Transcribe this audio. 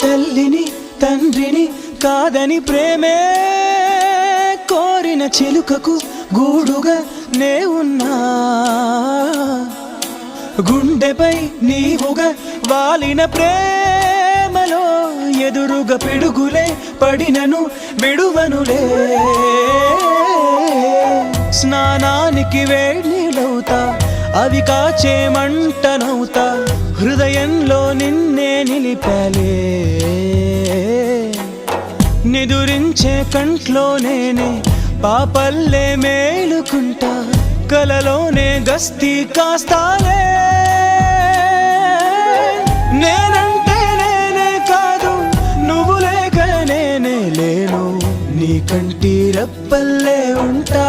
తల్లిని తండ్రిని కాదని ప్రేమే కోరిన చిలుకకు గూడుగా నే ఉన్నా గుండెపై నీవుగా వాలిన ప్రేమలో ఎదురుగా పిడుగులే పడినను విడువనులే స్నానానికి వేడినవుతా అవి కాచే మంటనవుతా హృదయంలో నిన్నే నిలిపాలే నిదురించే కంట్లో నేనే పాపల్లే మేలుకుంటా కలలోనే గస్తీ కాస్తాలే నేనంటే నేనే కాదు నువ్వు లేక నేనే లేను నీ కంటి రెప్పల్లే ఉంటా